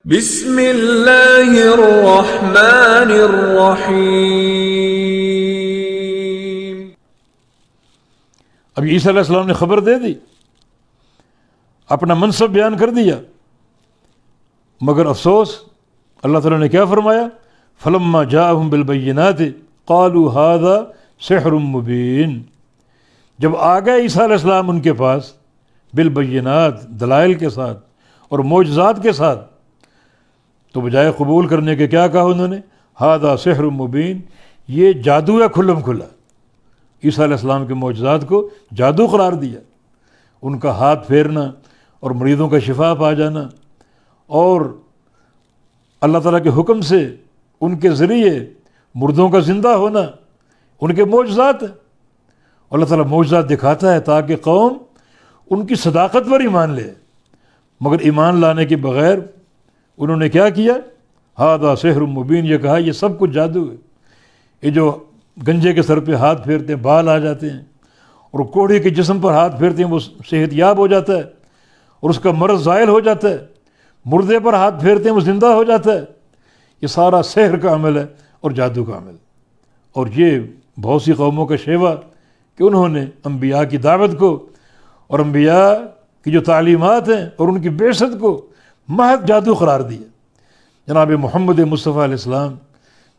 بسم اللہ الرحمن الرحیم۔ اب عیسیٰ علیہ السلام نے خبر دے دی، اپنا منصب بیان کر دیا، مگر افسوس اللہ تعالیٰ نے کیا فرمایا؟ فلما جاءہم بالبینات قالوا ھذا سحر مبین۔ جب آ گئے عیسیٰ علیہ السلام ان کے پاس بالبینات، دلائل کے ساتھ اور معجزات کے ساتھ، تو بجائے قبول کرنے کے کیا کہا انہوں نے؟ ھذا سحر مبین، یہ جادو ہے کھلم کھلا۔ عیسیٰ علیہ السلام کے معجزات کو جادو قرار دیا، ان کا ہاتھ پھیرنا اور مریضوں کا شفا پا جانا، اور اللہ تعالیٰ کے حکم سے ان کے ذریعے مردوں کا زندہ ہونا، ان کے معجزات ہیں۔ اللہ تعالیٰ معجزات دکھاتا ہے تاکہ قوم ان کی صداقت پر ایمان لے، مگر ایمان لانے کے بغیر انہوں نے کیا کیا؟ ھذا سحر مبین، یہ کہا یہ سب کچھ جادو ہے۔ یہ جو گنجے کے سر پہ ہاتھ پھیرتے ہیں بال آ جاتے ہیں، اور کوڑی کے جسم پر ہاتھ پھیرتے ہیں وہ صحت یاب ہو جاتا ہے اور اس کا مرض زائل ہو جاتا ہے، مردے پر ہاتھ پھیرتے ہیں وہ زندہ ہو جاتا ہے، یہ سارا سحر کا عمل ہے اور جادو کا عمل۔ اور یہ بہت سی قوموں کا شیوا کہ انہوں نے انبیاء کی دعوت کو اور انبیاء کی جو تعلیمات ہیں اور ان کی بعثت کو محض جادو قرار دیا۔ جناب محمد مصطفیٰ علیہ السلام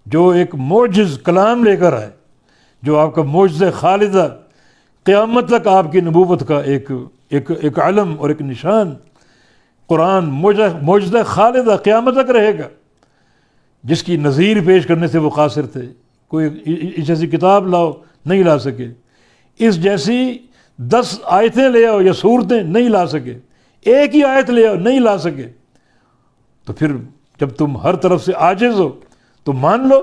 جو ایک معجز کلام لے کر آئے، جو آپ کا معجزہ خالدہ، قیامت تک آپ کی نبوت کا ایک علم اور ایک نشان، قرآن معجزہ خالدہ قیامت تک رہے گا، جس کی نظیر پیش کرنے سے وہ قاصر تھے۔ کوئی اس جیسی کتاب لاؤ، نہیں لا سکے، اس جیسی 10 آیتیں لے آؤ یا صورتیں نہیں لا سکے، ایک ہی آیت لے آؤ نہیں لا سکے۔ تو پھر جب تم ہر طرف سے عاجز ہو تو مان لو،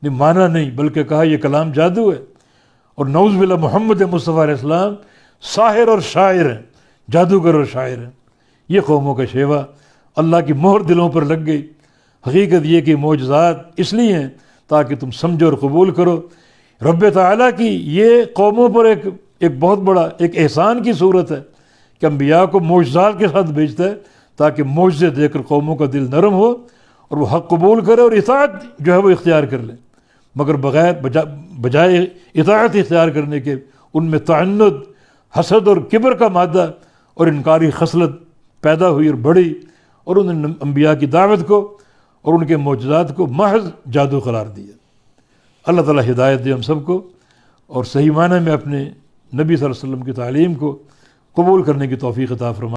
نہیں مانا نہیں، بلکہ کہا یہ کلام جادو ہے۔ اور نعوذ باللہ محمد مصطفیٰ علیہ السلام ساحر اور شاعر ہیں، جادوگر اور شاعر ہیں۔ یہ قوموں کا شیوا، اللہ کی مہر دلوں پر لگ گئی۔ حقیقت یہ کہ معجزات اس لیے ہیں تاکہ تم سمجھو اور قبول کرو۔ رب تعالیٰ کی یہ قوموں پر ایک بہت بڑا ایک احسان کی صورت ہے کہ انبیاء کو معجزات کے ساتھ بھیجتا ہے تاکہ معجزے دے کر قوموں کا دل نرم ہو اور وہ حق قبول کرے اور اطاعت جو ہے وہ اختیار کر لے، مگر بجائے اطاعت اختیار کرنے کے ان میں تعنت، حسد اور کبر کا مادہ اور انکاری خصلت پیدا ہوئی اور بڑھی، اور انہوں نے انبیاء کی دعوت کو اور ان کے معجزات کو محض جادو قرار دیا۔ اللہ تعالیٰ ہدایت دے ہم سب کو، اور صحیح معنی میں اپنے نبی صلی اللہ علیہ وسلم کی تعلیم کو قبول کرنے کی توفیق عطا فرمائے۔